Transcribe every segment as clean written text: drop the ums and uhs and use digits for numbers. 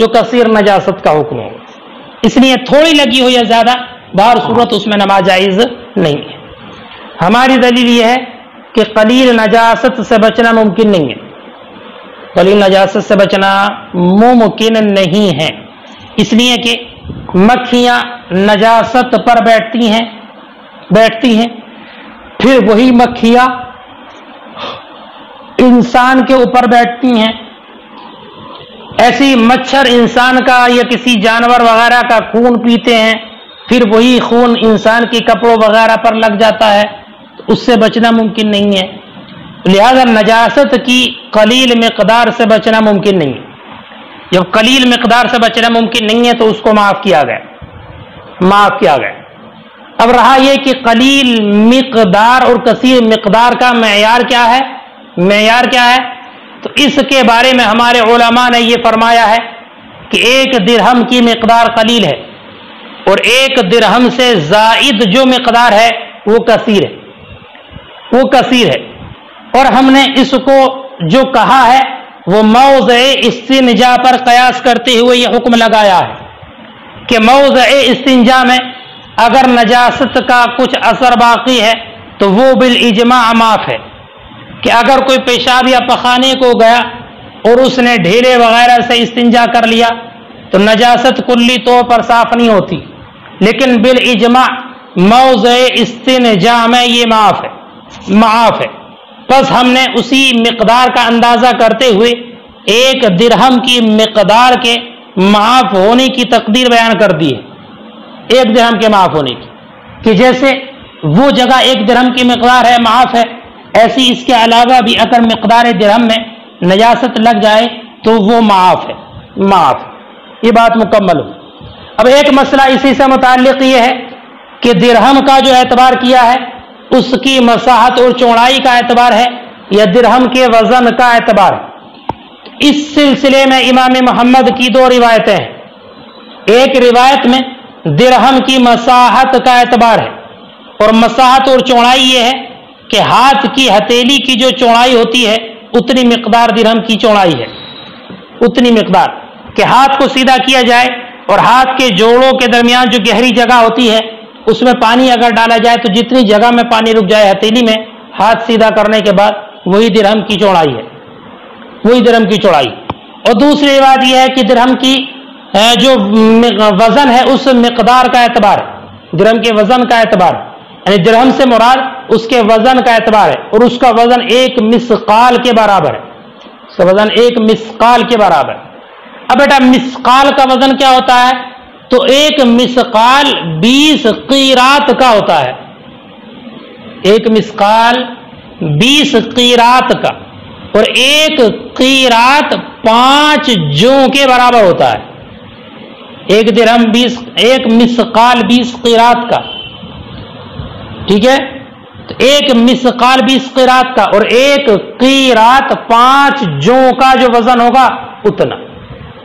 جو کثیر نجاست کا حکم ہوگا. اس لیے تھوڑی لگی ہو یا زیادہ بہر صورت اس میں نماز جائز نہیں ہے. ہماری دلیل یہ ہے کہ قلیل نجاست سے بچنا ممکن نہیں ہے. قلیل نجاست سے بچنا ممکن نہیں ہے، اس لیے کہ مکھیاں نجاست پر بیٹھتی ہیں، پھر وہی مکھیاں انسان کے اوپر بیٹھتی ہیں. ایسی مچھر انسان کا یا کسی جانور وغیرہ کا خون پیتے ہیں، پھر وہی خون انسان کے کپڑوں وغیرہ پر لگ جاتا ہے، تو اس سے بچنا ممکن نہیں ہے. لہذا نجاست کی قلیل مقدار سے بچنا ممکن نہیں ہے. جب قلیل مقدار سے بچنا ممکن نہیں ہے تو اس کو معاف کیا گیا. اب رہا یہ کہ قلیل مقدار اور کثیر مقدار کا معیار کیا ہے؟ تو اس کے بارے میں ہمارے علماء نے یہ فرمایا ہے کہ 1 درہم کی مقدار قلیل ہے اور 1 درہم سے زائد جو مقدار ہے وہ کثیر ہے. اور ہم نے اس کو جو کہا ہے وہ موضع استنجا پر قیاس کرتے ہوئے یہ حکم لگایا ہے کہ موضع استنجا میں اگر نجاست کا کچھ اثر باقی ہے تو وہ بالاجماع معاف ہے. کہ اگر کوئی پیشاب یا پخانے کو گیا اور اس نے ڈھیلے وغیرہ سے استنجا کر لیا تو نجاست کلی طور پر صاف نہیں ہوتی، لیکن بالاجماع موضع استنجا میں یہ معاف ہے. بس ہم نے اسی مقدار کا اندازہ کرتے ہوئے 1 درہم کی مقدار کے معاف ہونے کی تقدیر بیان کر دی ہے. 1 درہم کے معاف ہونے کی، کہ جیسے وہ جگہ 1 درہم کی مقدار ہے معاف ہے، ایسی اس کے علاوہ بھی اگر مقدار درہم میں نجاست لگ جائے تو وہ معاف ہے. یہ بات مکمل ہو. اب ایک مسئلہ اسی سے متعلق یہ ہے کہ درہم کا جو اعتبار کیا ہے اس کی مساحت اور چوڑائی کا اعتبار ہے یا درہم کے وزن کا اعتبار ہے. اس سلسلے میں امام محمد کی 2 روایتیں ہیں. ایک روایت میں درہم کی مساحت کا اعتبار ہے اور مساحت اور چوڑائی یہ ہے کہ ہاتھ کی ہتھیلی کی جو چوڑائی ہوتی ہے اتنی مقدار درہم کی چوڑائی ہے. اتنی مقدار کہ ہاتھ کو سیدھا کیا جائے اور ہاتھ کے جوڑوں کے درمیان جو گہری جگہ ہوتی ہے اس میں پانی اگر ڈالا جائے تو جتنی جگہ میں پانی رک جائے ہتھیلی میں ہاتھ سیدھا کرنے کے بعد وہی درہم کی چوڑائی ہے. اور دوسری بات یہ ہے کہ درہم کی جو وزن ہے اس مقدار کا اعتبار ہے. درہم کے وزن کا اعتبار ہے، یعنی درہم سے مراد اس کے وزن کا اعتبار ہے اور اس کا وزن 1 مسقال کے برابر ہے. اس کا وزن 1 مسقال کے برابر ہے. اب بیٹا مسقال کا وزن کیا ہوتا ہے؟ تو 1 مسقال 20 قیرات کا ہوتا ہے. 1 مسقال 20 قیرات کا، اور 1 قیرات 5 جوں کے برابر ہوتا ہے. 1 درہم 1 مسقال 20 قیرات کا، ٹھیک ہے. تو 1 مسقال 20 قیرات کا اور 1 قیرات 5 جوں کا جو وزن ہوگا اتنا.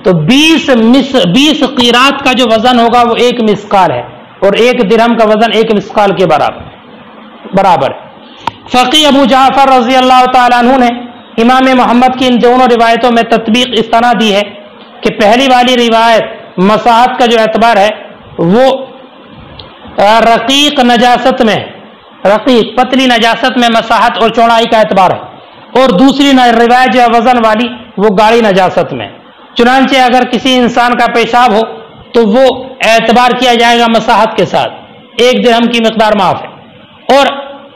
تو 20 قیرات کا جو وزن ہوگا وہ 1 مسقال ہے اور 1 درہم کا وزن 1 مسقال کے برابر ہے. فقی ابو جعفر رضی اللہ تعالیٰ عنہ نے امام محمد کی ان دونوں روایتوں میں تطبیق اس طرح دی ہے کہ پہلی والی روایت مساحت کا جو اعتبار ہے وہ رقیق نجاست میں، رقیق پتلی نجاست میں مساحت اور چوڑائی کا اعتبار ہے، اور دوسری روایت جو وزن والی وہ گاڑی نجاست میں. چنانچہ اگر کسی انسان کا پیشاب ہو تو وہ اعتبار کیا جائے گا مساحت کے ساتھ. 1 درہم کی مقدار معاف ہے اور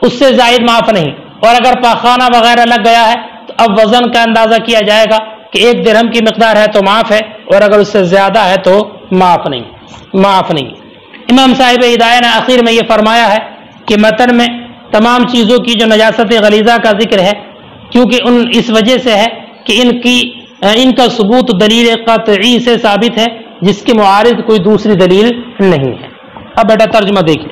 اس سے زائد معاف نہیں. اور اگر پاخانہ وغیرہ لگ گیا ہے تو اب وزن کا اندازہ کیا جائے گا کہ 1 درہم کی مقدار ہے تو معاف ہے اور اگر اس سے زیادہ ہے تو معاف نہیں. امام صاحب ہدایہ نے آخر میں یہ فرمایا ہے کہ متن میں تمام چیزوں کی جو نجاست غلیظہ کا ذکر ہے کیونکہ اس وجہ سے ہے کہ ان کا ثبوت دلیل قطعی سے ثابت ہے جس کے معارض کوئی دوسری دلیل نہیں ہے. اب بیٹا ترجمہ دیکھیں.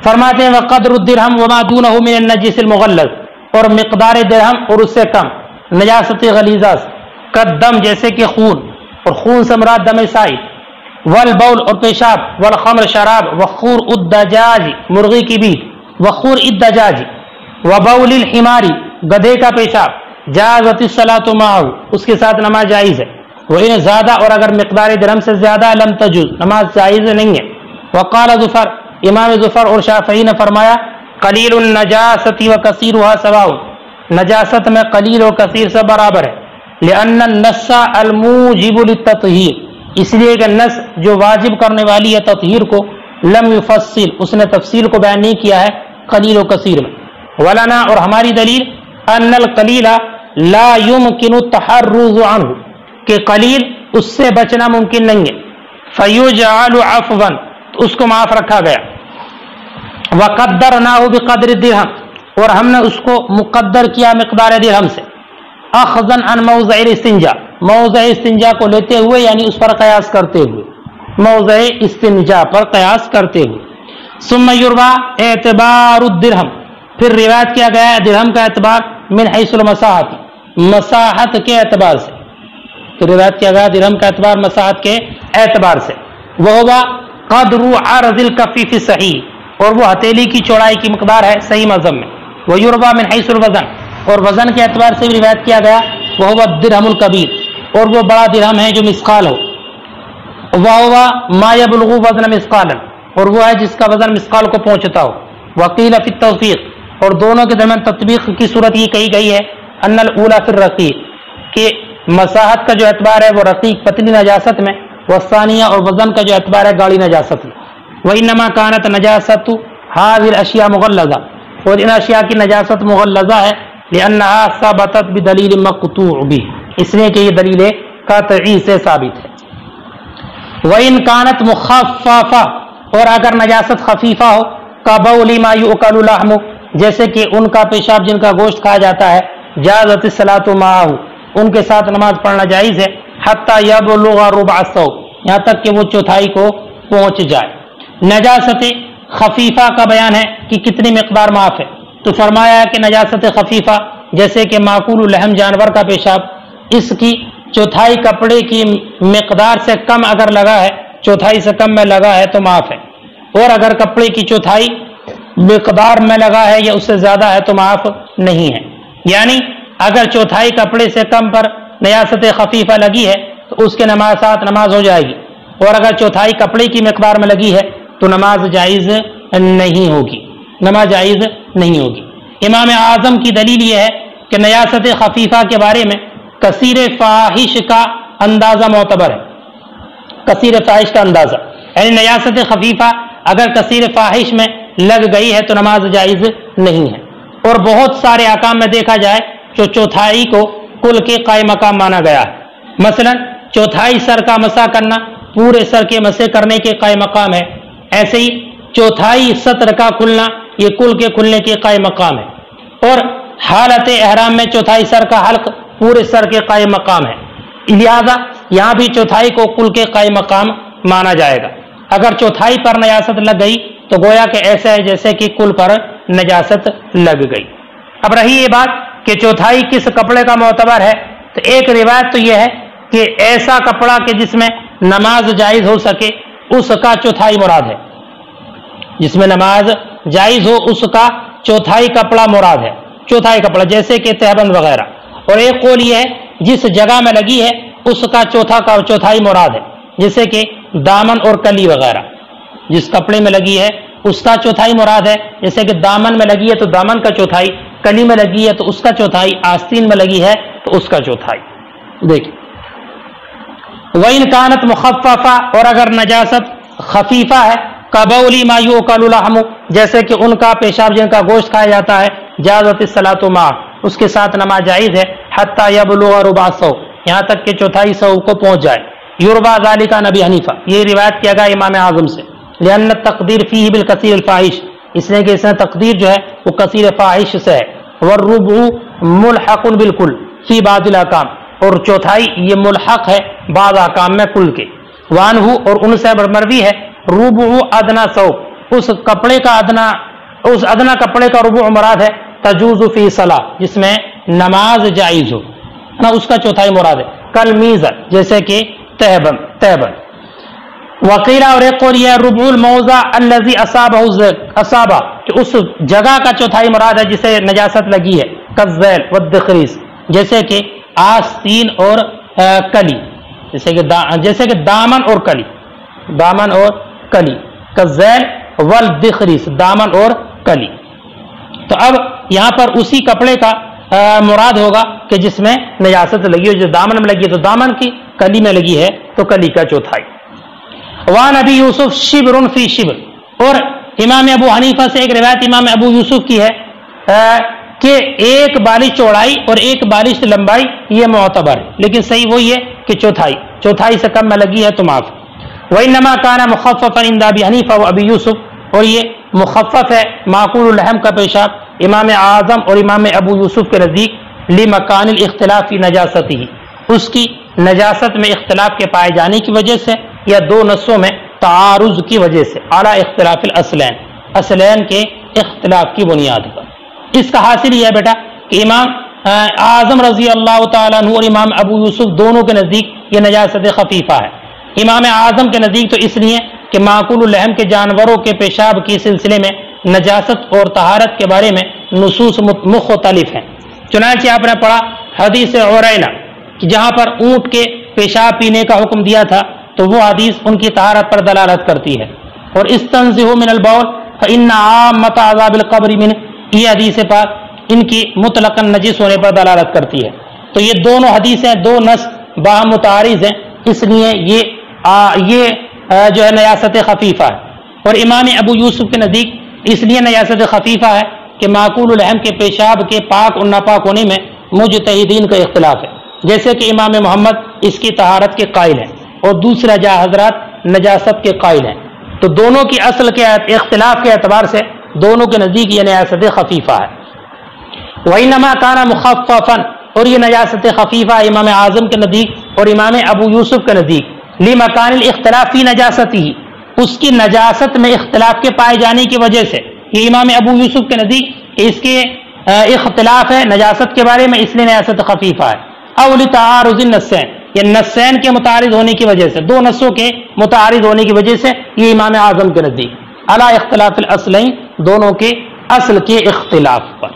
فرماتے ہیں وقدر الدرہم وما دونہ من النجس المغلظ، اور مقدار درہم اور اس سے کم نجاست غلیظہ قدم جیسے کہ خون، اور خون سے مراد دم سائل، والبول اور پیشاب، والخمر شراب، وخور الدجاج مرغی کی بیٹ، وخور الدجاج، وبول الحماری گدھے کا پیشاب، جازت الصلاۃ معہ اس کے ساتھ نماز جائز ہے، وہی زیادہ اور اگر مقدار درہم سے زیادہ لم تجوز نماز جائز نہیں ہے. وقال ظفر امام ظفر اور شافعی نے فرمایا قلیل النجاست و کثیرها سواء نجاست میں قلیل اور کثیر سے برابر ہے. لأن النص الموجب للتطہیر اس لیے کہ نص جو واجب کرنے والی ہے تطہیر کو لم یفصل اس نے تفصیل کو بیان نہیں کیا ہے قلیل و کثیر میں. ولنا اور ہماری دلیل ان القلیل لا يمكن التحرز عنه کہ قلیل اس سے بچنا ممکن نہیں ہے. فیجعل عفوا تو اس کو معاف رکھا گیا. وقدرناه بقدر الدرهم اور ہم نے اس کو مقدر کیا مقدار درہم سے. اخذا عن موضع الاستنجاء موضع استنجا کو لیتے ہوئے یعنی اس پر قیاس کرتے ہوئے موضع استنجا پر قیاس کرتے ہوئے. ثم یروى اعتبار الدرہم پھر روایت کیا گیا درہم کا اعتبار من حیث المساحت مساحت کے اعتبار سے. پھر روایت کیا گیا درہم کا اعتبار مساحت کے اعتبار سے. وہ ہوگا قدر عرض الکف فی صحیح اور وہ ہتھیلی کی چوڑائی کی مقدار ہے صحیح مذہب میں. وہ یروى من حیث الوزن اور وزن کے اعتبار سے بھی روایت کیا گیا وہ ہوگا درہم الکبیر اور وہ بڑا درہم ہے جو مسقال ہو. وہ ہوگا ما یبلغ وزن مسقالا اور وہ ہے جس کا وزن مسقال کو پہنچتا ہو. وقیل فی التوفیق اور دونوں کے درمیان تطبیق کی صورت یہ کہی گئی ہے ان الاولی فی الرقیق کہ مساحت کا جو اعتبار ہے وہ رقیق پتلی نجاست میں والثانیہ اور وزن کا جو اعتبار ہے گاڑی نجاست میں. وانما كانت نجاست هذه الاشیاء مغلظہ اور ان اشیاء کی نجاست مغلظہ ہے لانها ثبتت بدلیل مقطوع به اس لیے کہ یہ دلیل قطعی سے ثابت ہے. وان كانت مخففہ اور اگر نجاست خفیفہ ہو كبول ما يؤكل لحمه جیسے کہ ان کا پیشاب جن کا گوشت کھایا جاتا ہے جازت الصلاۃ معه ان کے ساتھ نماز پڑھنا جائز ہے حتی یبلغ ربع الثوب یہاں تک کہ وہ چوتھائی کو پہنچ جائے. نجاست خفیفہ کا بیان ہے کہ کتنی مقدار معاف ہے تو فرمایا کہ نجاست خفیفہ جیسے کہ معقول الحم جانور کا پیشاب اس کی چوتھائی کپڑے کی مقدار سے کم اگر لگا ہے چوتھائی سے کم میں لگا ہے تو معاف ہے اور اگر کپڑے کی چوتھائی مقدار میں لگا ہے یا اس سے زیادہ ہے تو معاف نہیں ہے. یعنی اگر چوتھائی کپڑے سے کم پر نجاست خفیفہ لگی ہے تو اس کے ساتھ نماز ہو جائے گی اور اگر چوتھائی کپڑے کی مقدار میں لگی ہے تو نماز جائز نہیں ہوگی نماز جائز نہیں ہوگی. امام اعظم کی دلیل یہ ہے کہ نجاست خفیفہ کے بارے میں کثیر فاحش کا اندازہ معتبر ہے. کثیر فاحش کا اندازہ یعنی نجاست خفیفہ اگر کثیر فاحش میں لگ گئی ہے تو نماز جائز نہیں ہے. اور بہت سارے احکام میں دیکھا جائے جو چوتھائی کو کل کے قائم مقام مانا گیا ہے. مثلا چوتھائی سر کا مسح کرنا پورے سر کے مسح کرنے کے قائم مقام ہے. ایسے ہی چوتھائی سطر کا کھلنا یہ کل کے کھلنے کے قائم مقام ہے. اور حالت احرام میں چوتھائی سر کا حلق پورے سر کے قائم مقام ہے. لہذا یہاں بھی چوتھائی کو کل کے قائم مقام مانا جائے گا. اگر چوتھائی پر نجاست لگ گئی تو گویا کہ ایسا ہے جیسے کہ کل پر نجاست لگ گئی. اب رہی یہ بات کہ چوتھائی کس کپڑے کا معتبر ہے تو ایک روایت تو یہ ہے کہ ایسا کپڑا کہ جس میں نماز جائز ہو سکے اس کا چوتھائی مراد ہے. جس میں نماز جائز ہو اس کا چوتھائی کپڑا مراد ہے. چوتھائی کپڑا جیسے کہ تہبند وغیرہ. اور ایک قول یہ ہے جس جگہ میں لگی ہے اس کا چوتھائی مراد ہے جیسے کہ دامن اور کلی وغیرہ. جس کپڑے میں لگی ہے اس کا چوتھائی مراد ہے جیسے کہ دامن میں لگی ہے تو دامن کا چوتھائی, کلی میں لگی ہے تو اس کا چوتھائی, آستین میں لگی ہے تو اس کا چوتھائی. دیکھیں وَإِنْ كَانَتْ مُخَفَّفَةً اور اگر نجاست خفیفہ ہے كَبَوْلِ مَا يُؤْكَلُ لَحْمُهُ جیسے کہ ان کا پیشاب جن کا گوشت کھایا جاتا ہے جازت الصلاۃ معه اس کے ساتھ نماز جائز ہے حتی یبلغ ربع الثوب یہاں تک کہ چوتھائی ثوب کو پہنچ جائے. یربا ذالک عن ابی حنیفہ یہ روایت کیا گیا امام اعظم سے. لأن التقدیر فیہ بالکثیر الفاحش اس لیے کہ اس میں تقدیر جو ہے وہ کثیر فاحش سے ہے. والربع ملحق بالکل فی بعض الاحکام اور چوتھائی یہ ملحق ہے بعض احکام میں کل کے. وعنہ اور ان سے مروی ہے ربع ادنا ثوب اس ادنا کپڑے کا ربع مراد ہے تجوز فی صلاۃ جس میں نماز جائز ہو نا اس کا چوتھائی مراد ہے. کل میزہ جیسے کہ تہبند. وقیلہ اور ایک اور یہ ربع الموضع الذي اصابہ کہ اس جگہ کا چوتھائی مراد ہے جسے نجاست لگی ہے. کالذیل والدخریس جیسے کہ آستین اور کلی. جیسے کہ دامن اور کلی، دامن اور کلی، کذیل والدخریس، دامن اور کلی. تو اب یہاں پر اسی کپڑے کا مراد ہوگا کہ جس میں نجاست لگی ہو، جو دامن میں لگی ہے تو دامن کی، کلی میں لگی ہے تو کلی کا چوتھائی. وان ابی یوسف شبر فی شبر، اور امام ابو حنیفہ سے ایک روایت امام ابو یوسف کی ہے کہ ایک بالش چوڑائی اور ایک بالش لمبائی یہ معتبر ہے، لیکن صحیح وہی ہے کہ چوتھائی سے کم میں لگی ہے تو معاف. وانما کان مخففا عند ابی حنیفہ و ابی یوسف، اور یہ مخفف ہے معقول الرحم کا پیشاب امام اعظم اور امام ابو یوسف کے نزدیک، لمکان الاختلاف فی نجاستہ، اس کی نجاست میں اختلاف کے پائے جانے کی وجہ سے، یا دو نصوں میں تعارض کی وجہ سے، اعلی اختلاف الاصلین، اصلین کے اختلاف کی بنیاد پر. اس کا حاصل یہ ہے بیٹا کہ امام اعظم رضی اللہ تعالیٰ عنہ اور امام ابو یوسف دونوں کے نزدیک یہ نجاست خفیفہ ہے. امام اعظم کے نزدیک تو اس لیے کہ معقول اللحم کے جانوروں کے پیشاب کے سلسلے میں نجاست اور طہارت کے بارے میں نصوص مختلف ہیں. چنانچہ آپ نے پڑھا حدیث عرینا کہ جہاں پر اونٹ کے پیشاب پینے کا حکم دیا تھا تو وہ حدیث ان کی طہارت پر دلالت کرتی ہے. اور استنزہوا من البول فإن عامۃ عذاب القبر من، یہ حدیث پاک ان کی مطلقاً نجس ہونے پر دلالت کرتی ہے. تو یہ دونوں حدیثیں دو نص باہم متعارض ہیں، اس لیے یہ جو ہے نجاست خفیفہ ہے. اور امام ابو یوسف کے نزدیک اس لیے نجاست خفیفہ ہے کہ معقول الرحم کے پیشاب کے پاک اور ناپاک ہونے میں مجتہدین کا اختلاف ہے، جیسے کہ امام محمد اس کی طہارت کے قائل ہیں اور دوسرا جا حضرات نجاست کے قائل ہیں. تو دونوں کی اصل کے اختلاف کے اعتبار سے دونوں کے نزدیک یہ نجاست خفیفہ ہے. وَإِنَّمَا كَانَ مُخَفَّفًا، اور یہ نجاست خفیفہ امام اعظم کے نزدیک اور امام ابو یوسف کے نزدیک، لِمَكَانِ الْاخْتِلَافِ فِي نَجَاسَتِهِ، اس کی نجاست میں اختلاف کے پائے جانے کی وجہ سے. یہ امام ابو یوسف کے نزدیک اس کے اختلاف ہے نجاست کے بارے میں، اس لیے نجاست خفیفہ ہے. او لتعارض النصین، یہ نصین کے متعارض ہونے کی وجہ سے، دو نصوں کے متعارض ہونے کی وجہ سے یہ امام اعظم کے نزدیک علی اختلاف الاصلین، دونوں کے اصل کے اختلاف پر.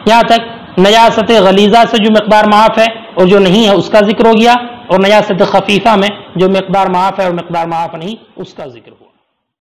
یہاں تک نجاست غلیظہ سے جو مقدار معاف ہے اور جو نہیں ہے اس کا ذکر ہو گیا، اور نجاست خفیفہ میں جو مقدار معاف ہے اور مقدار معاف نہیں اس کا ذکر ہو